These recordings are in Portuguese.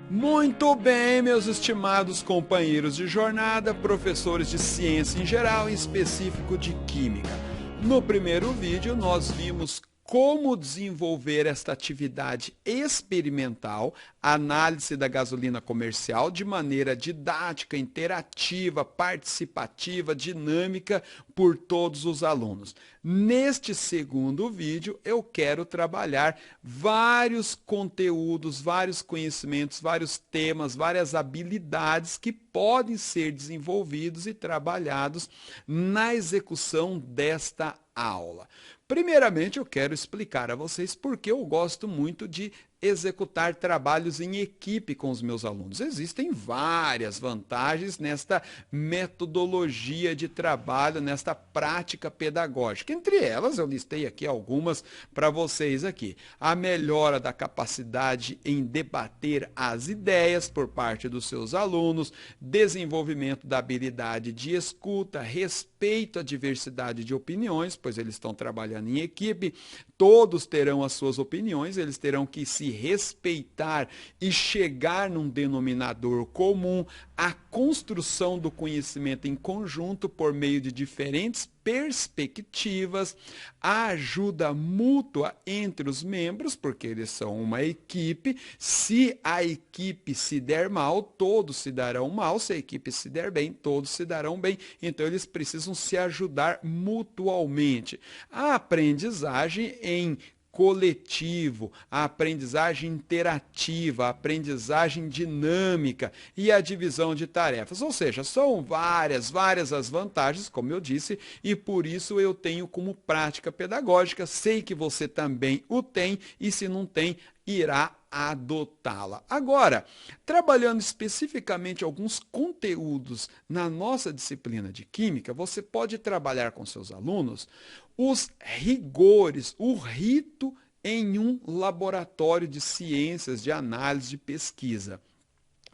Muito bem, meus estimados companheiros de jornada, professores de ciência em geral, em específico de química. No primeiro vídeo, nós vimos como desenvolver esta atividade experimental, análise da gasolina comercial, de maneira didática, interativa, participativa, dinâmica por todos os alunos. Neste segundo vídeo, eu quero trabalhar vários conteúdos, vários conhecimentos, vários temas, várias habilidades que podem ser desenvolvidos e trabalhados na execução desta aula. Primeiramente, eu quero explicar a vocês por que eu gosto muito de executar trabalhos em equipe com os meus alunos. Existem várias vantagens nesta metodologia de trabalho, nesta prática pedagógica. Entre elas, eu listei aqui algumas para vocês aqui. A melhora da capacidade em debater as ideias por parte dos seus alunos, desenvolvimento da habilidade de escuta, respeito à diversidade de opiniões, pois eles estão trabalhando em equipe, todos terão as suas opiniões, eles terão que se respeitar e chegar num denominador comum, a construção do conhecimento em conjunto por meio de diferentes perspectivas, a ajuda mútua entre os membros, porque eles são uma equipe. Se a equipe se der mal, todos se darão mal. Se a equipe se der bem, todos se darão bem. Então, eles precisam se ajudar mutualmente. A aprendizagem em coletivo, a aprendizagem interativa, a aprendizagem dinâmica e a divisão de tarefas. Ou seja, são várias as vantagens, como eu disse, e por isso eu tenho como prática pedagógica. Sei que você também o tem e se não tem, irá adotá-la. Agora, trabalhando especificamente alguns conteúdos na nossa disciplina de Química, você pode trabalhar com seus alunos os rigores, o rito em um laboratório de ciências, de análise, de pesquisa.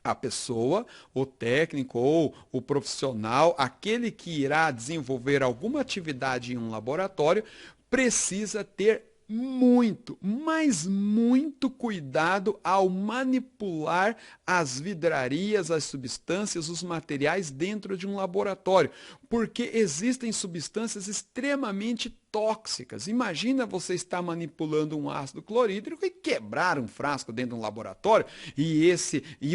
A pessoa, o técnico ou o profissional, aquele que irá desenvolver alguma atividade em um laboratório, precisa ter muito, mas muito cuidado ao manipular as vidrarias, as substâncias, os materiais dentro de um laboratório, porque existem substâncias extremamente tóxicas. Imagina você estar manipulando um ácido clorídrico e quebrar um frasco dentro de um laboratório e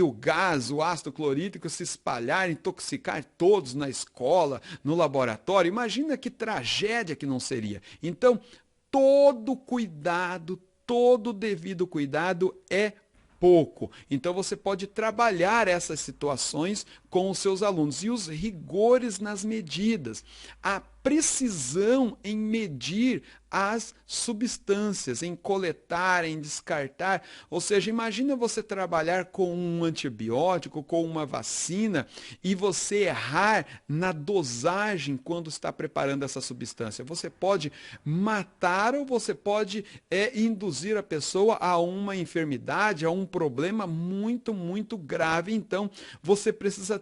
o gás, o ácido clorídrico se espalhar, intoxicar todos na escola, no laboratório. Imagina que tragédia que não seria. Então, todo cuidado, todo devido cuidado é pouco. Então, você pode trabalhar essas situações com os seus alunos. E os rigores nas medidas, a precisão em medir as substâncias, em coletar, em descartar. Ou seja, imagina você trabalhar com um antibiótico, com uma vacina, e você errar na dosagem quando está preparando essa substância. Você pode matar ou você pode induzir a pessoa a uma enfermidade, a um problema muito grave. Então, você precisa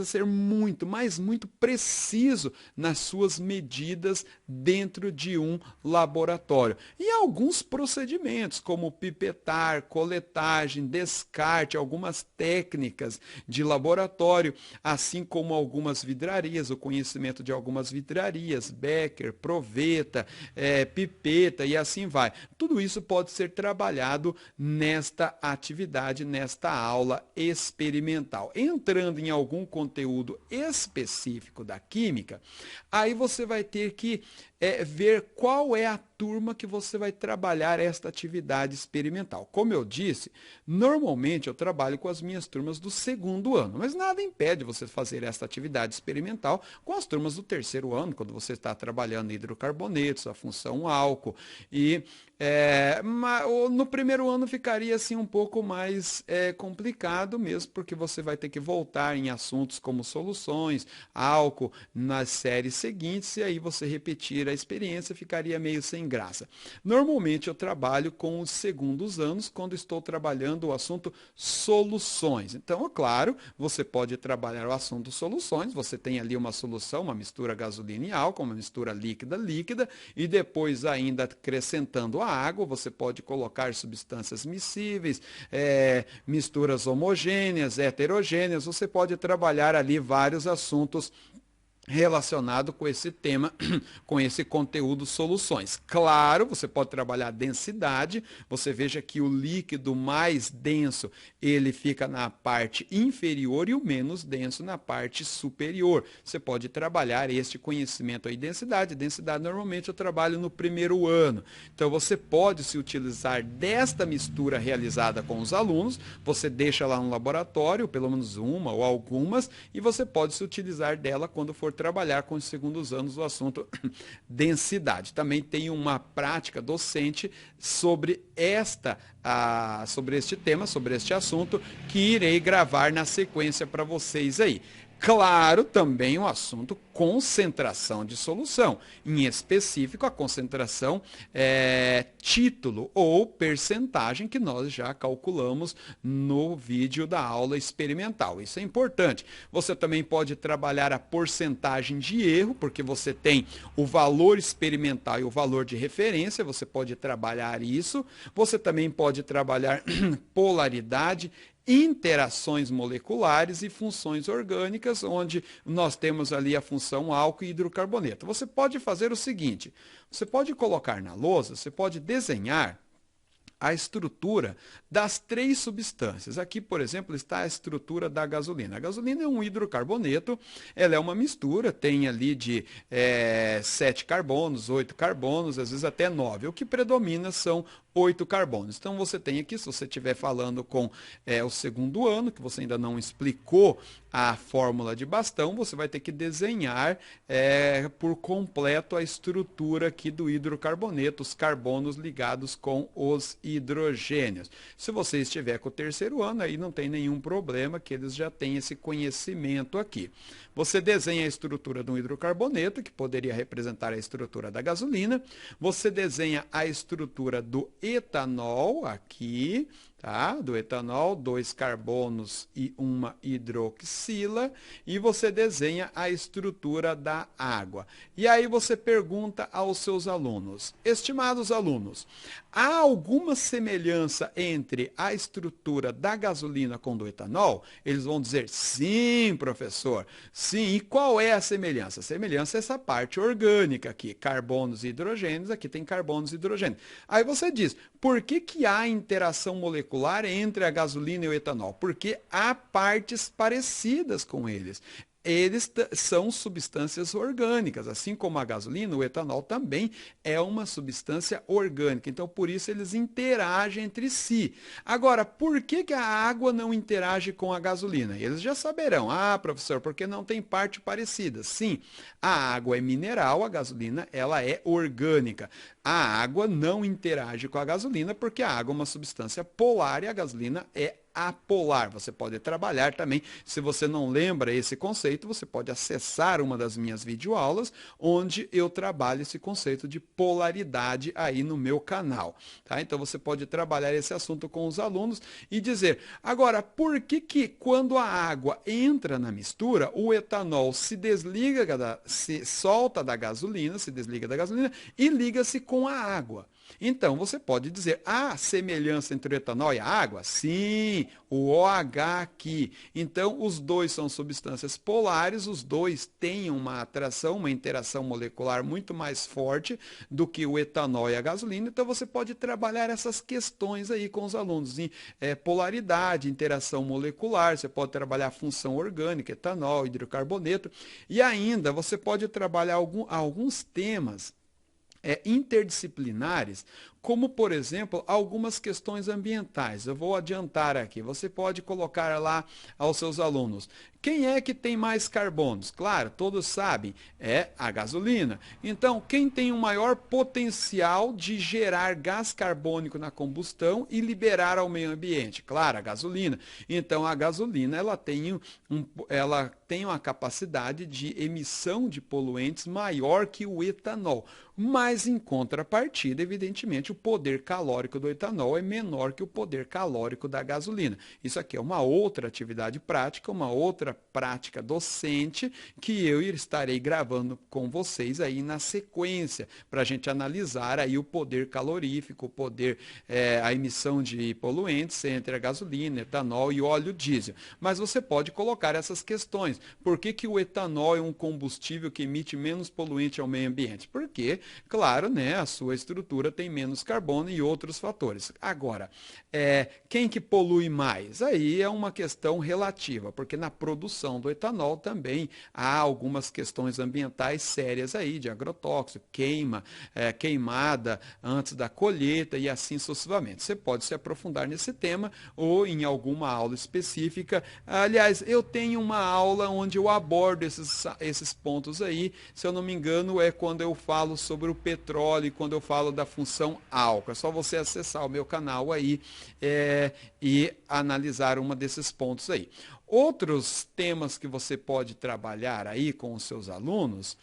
ser muito, mas muito preciso nas suas medidas dentro de um laboratório. E alguns procedimentos, como pipetar, coletagem, descarte, algumas técnicas de laboratório, assim como algumas vidrarias, o conhecimento de algumas vidrarias, Becker, proveta, pipeta e assim vai. Tudo isso pode ser trabalhado nesta atividade, nesta aula experimental. Entrando em algum conteúdo específico da química, aí você vai ter que ver qual é a turma que você vai trabalhar esta atividade experimental. Como eu disse, normalmente eu trabalho com as minhas turmas do segundo ano, mas nada impede você fazer esta atividade experimental com as turmas do terceiro ano, quando você está trabalhando hidrocarbonetos, a função álcool. E no primeiro ano ficaria assim um pouco mais complicado mesmo, porque você vai ter que voltar em assuntos como soluções, álcool nas séries seguintes, e aí você repetir a experiência, ficaria meio sem graça. Normalmente eu trabalho com os segundos anos quando estou trabalhando o assunto soluções. Então, é claro, você pode trabalhar o assunto soluções, você tem ali uma solução, uma mistura gasolina e álcool, uma mistura líquida, e depois ainda acrescentando a água, você pode colocar substâncias miscíveis, misturas homogêneas, heterogêneas, você pode trabalhar ali vários assuntos relacionado com esse tema, com esse conteúdo soluções. Claro, você pode trabalhar densidade, você veja que o líquido mais denso, ele fica na parte inferior e o menos denso na parte superior. Você pode trabalhar este conhecimento aí, densidade. Densidade normalmente eu trabalho no primeiro ano. Então você pode se utilizar desta mistura realizada com os alunos, você deixa lá no laboratório, pelo menos uma ou algumas, e você pode se utilizar dela quando for trabalhar com os segundos anos o assunto densidade. Também tem uma prática docente sobre sobre este tema, sobre este assunto, que irei gravar na sequência para vocês aí. Claro, também o assunto concentração de solução, em específico a concentração título ou percentagem que nós já calculamos no vídeo da aula experimental. Isso é importante. Você também pode trabalhar a porcentagem de erro, porque você tem o valor experimental e o valor de referência, você pode trabalhar isso. Você também pode trabalhar polaridade, interações moleculares e funções orgânicas, onde nós temos ali a função álcool e hidrocarboneto. Você pode fazer o seguinte, você pode colocar na lousa, você pode desenhar a estrutura das três substâncias. Aqui, por exemplo, está a estrutura da gasolina. A gasolina é um hidrocarboneto, ela é uma mistura, tem ali de 7 carbonos, 8 carbonos, às vezes até 9. O que predomina são 8 carbonos. Então, você tem aqui, se você estiver falando com o segundo ano, que você ainda não explicou a fórmula de bastão, você vai ter que desenhar por completo a estrutura aqui do hidrocarboneto, os carbonos ligados com os hidrogênios. Se você estiver com o terceiro ano, aí não tem nenhum problema, que eles já têm esse conhecimento aqui. Você desenha a estrutura de um hidrocarboneto, que poderia representar a estrutura da gasolina. Você desenha a estrutura do etanol, aqui, tá? Do etanol, 2 carbonos e uma hidroxila, e você desenha a estrutura da água. E aí você pergunta aos seus alunos, estimados alunos, há alguma semelhança entre a estrutura da gasolina com do etanol? Eles vão dizer, sim, professor, sim. E qual é a semelhança? A semelhança é essa parte orgânica aqui, carbonos e hidrogênios, aqui tem carbonos e hidrogênios. Aí você diz, por que há interação molecular entre a gasolina e o etanol? Porque há partes parecidas com eles. Eles são substâncias orgânicas, assim como a gasolina, o etanol também é uma substância orgânica. Então, por isso, eles interagem entre si. Agora, por que a água não interage com a gasolina? Eles já saberão. Ah, professor, porque não tem parte parecida. Sim, a água é mineral, a gasolina ela é orgânica. A água não interage com a gasolina porque a água é uma substância polar e a gasolina é apolar. Você pode trabalhar também, se você não lembra esse conceito, você pode acessar uma das minhas videoaulas, onde eu trabalho esse conceito de polaridade aí no meu canal. Tá? Então você pode trabalhar esse assunto com os alunos e dizer, agora, por que quando a água entra na mistura, o etanol se desliga, se solta da gasolina, se desliga da gasolina e liga-se com a água? Então, você pode dizer, há semelhança entre o etanol e a água? Sim, o OH aqui. Então, os dois são substâncias polares, os dois têm uma atração, uma interação molecular muito mais forte do que o etanol e a gasolina. Então, você pode trabalhar essas questões aí com os alunos. Polaridade, interação molecular, você pode trabalhar função orgânica, etanol, hidrocarboneto. E ainda, você pode trabalhar alguns temas interdisciplinares como, por exemplo, algumas questões ambientais. Eu vou adiantar aqui. Você pode colocar lá aos seus alunos: quem é que tem mais carbonos? Claro, todos sabem, é a gasolina. Então, quem tem o maior potencial de gerar gás carbônico na combustão e liberar ao meio ambiente? Claro, a gasolina. Então, a gasolina ela tem uma capacidade de emissão de poluentes maior que o etanol. Mas, em contrapartida, evidentemente, o poder calórico do etanol é menor que o poder calórico da gasolina. Isso aqui é uma outra atividade prática, uma outra prática docente que eu estarei gravando com vocês aí na sequência, para a gente analisar aí o poder calorífico, a emissão de poluentes entre a gasolina, etanol e óleo diesel. Mas você pode colocar essas questões. Por que o etanol é um combustível que emite menos poluente ao meio ambiente? Porque, claro, né, a sua estrutura tem menos carbono e outros fatores. Agora, quem que polui mais? Aí é uma questão relativa, porque na produção do etanol também há algumas questões ambientais sérias aí, de agrotóxico, queimada antes da colheita e assim sucessivamente. Você pode se aprofundar nesse tema ou em alguma aula específica. Aliás, eu tenho uma aula onde eu abordo esses pontos aí. Se eu não me engano, é quando eu falo sobre o petróleo e quando eu falo da função álcool. É só você acessar o meu canal aí e analisar uma desses pontos aí. Outros temas que você pode trabalhar aí com os seus alunos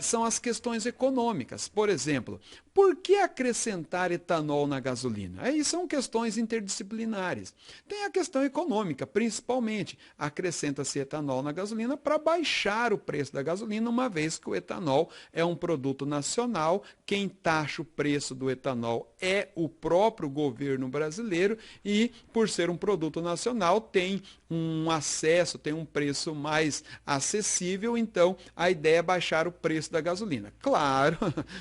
são as questões econômicas. Por exemplo, por que acrescentar etanol na gasolina? Aí são questões interdisciplinares. Tem a questão econômica, principalmente. Acrescenta-se etanol na gasolina para baixar o preço da gasolina, uma vez que o etanol é um produto nacional. Quem taxa o preço do etanol é o próprio governo brasileiro e, por ser um produto nacional, tem um acesso, tem um preço mais acessível, então a ideia é baixar o preço da gasolina. Claro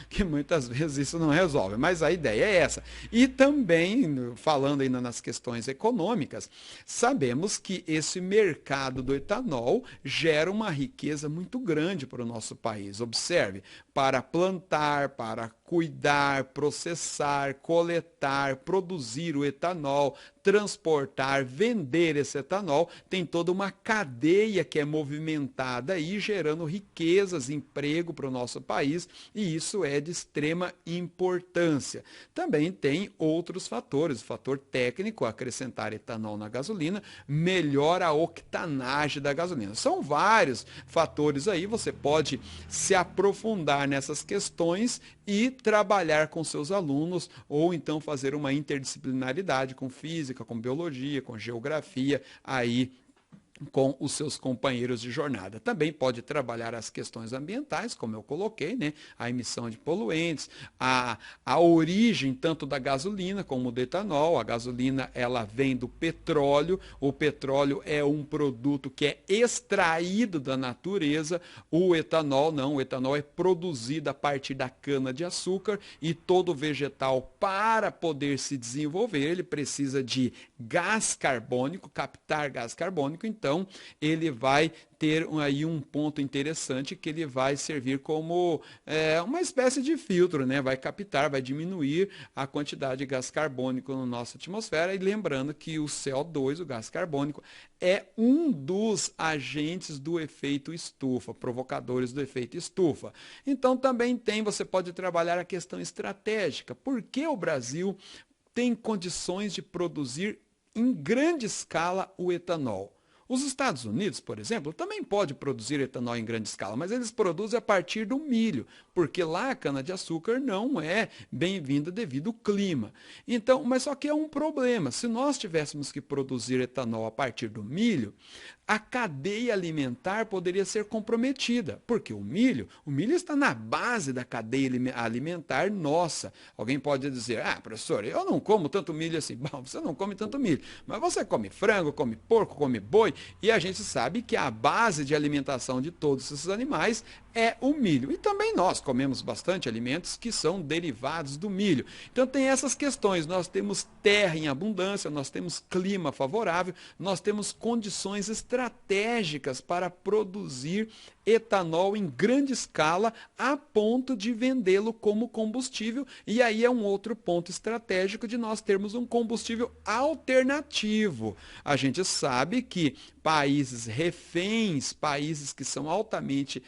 que muitas vezes isso não resolve, mas a ideia é essa. E também, falando ainda nas questões econômicas, sabemos que esse mercado do etanol gera uma riqueza muito grande para o nosso país. Observe, para plantar, para cuidar, processar, coletar, produzir o etanol, transportar, vender esse etanol, tem toda uma cadeia que é movimentada aí, gerando riquezas, emprego para o nosso país, e isso é de extrema importância. Também tem outros fatores, o fator técnico: acrescentar etanol na gasolina melhora a octanagem da gasolina. São vários fatores aí, você pode se aprofundar nessas questões e trabalhar com seus alunos, ou então fazer uma interdisciplinaridade com física, com biologia, com geografia, aí com os seus companheiros de jornada. Também pode trabalhar as questões ambientais, como eu coloquei, né? A emissão de poluentes, a origem tanto da gasolina como do etanol. A gasolina, ela vem do petróleo, o petróleo é um produto que é extraído da natureza, o etanol não, o etanol é produzido a partir da cana-de-açúcar, e todo vegetal, para poder se desenvolver, ele precisa de gás carbônico, captar gás carbônico. Então, ele vai ter aí um ponto interessante, que ele vai servir como uma espécie de filtro, né? Vai captar, vai diminuir a quantidade de gás carbônico na nossa atmosfera. E lembrando que o CO2, o gás carbônico, é um dos agentes do efeito estufa, provocadores do efeito estufa. Então também você pode trabalhar a questão estratégica. Por que o Brasil tem condições de produzir em grande escala o etanol? Os Estados Unidos, por exemplo, também pode produzir etanol em grande escala, mas eles produzem a partir do milho, porque lá a cana-de-açúcar não é bem-vinda devido ao clima. Então, mas só que é um problema. Se nós tivéssemos que produzir etanol a partir do milho, a cadeia alimentar poderia ser comprometida, porque o milho está na base da cadeia alimentar nossa. Alguém pode dizer: ah, professor, eu não como tanto milho assim. Bom, você não come tanto milho, mas você come frango, come porco, come boi, e a gente sabe que a base de alimentação de todos esses animais é o milho. E também nós comemos bastante alimentos que são derivados do milho. Então tem essas questões, nós temos terra em abundância, nós temos clima favorável, nós temos condições estratégicas para produzir etanol em grande escala a ponto de vendê-lo como combustível, e aí é um outro ponto estratégico de nós termos um combustível alternativo. A gente sabe que países reféns, países que são altamente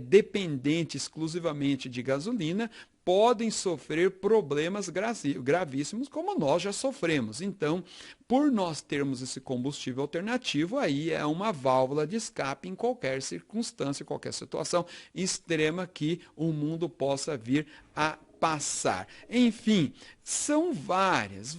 dependentes exclusivamente de gasolina, podem sofrer problemas gravíssimos, como nós já sofremos. Então, por nós termos esse combustível alternativo, aí é uma válvula de escape em qualquer circunstância, qualquer situação extrema que o mundo possa vir a passar. Enfim, são vários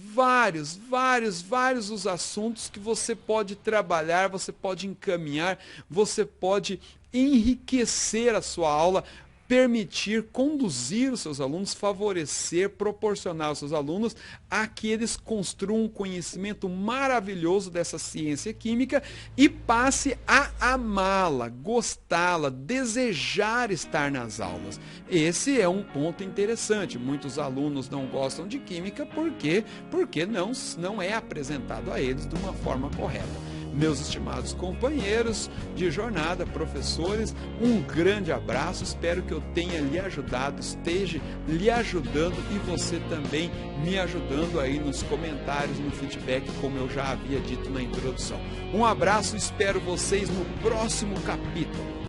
os assuntos que você pode trabalhar, você pode encaminhar, você pode enriquecer a sua aula, permitir, conduzir os seus alunos, favorecer, proporcionar aos seus alunos a que eles construam um conhecimento maravilhoso dessa ciência química e passe a amá-la, gostá-la, desejar estar nas aulas. Esse é um ponto interessante. Muitos alunos não gostam de química porque não é apresentado a eles de uma forma correta. Meus estimados companheiros de jornada, professores, um grande abraço, espero que eu tenha lhe ajudado, esteja lhe ajudando e você também me ajudando aí nos comentários, no feedback, como eu já havia dito na introdução. Um abraço, espero vocês no próximo capítulo.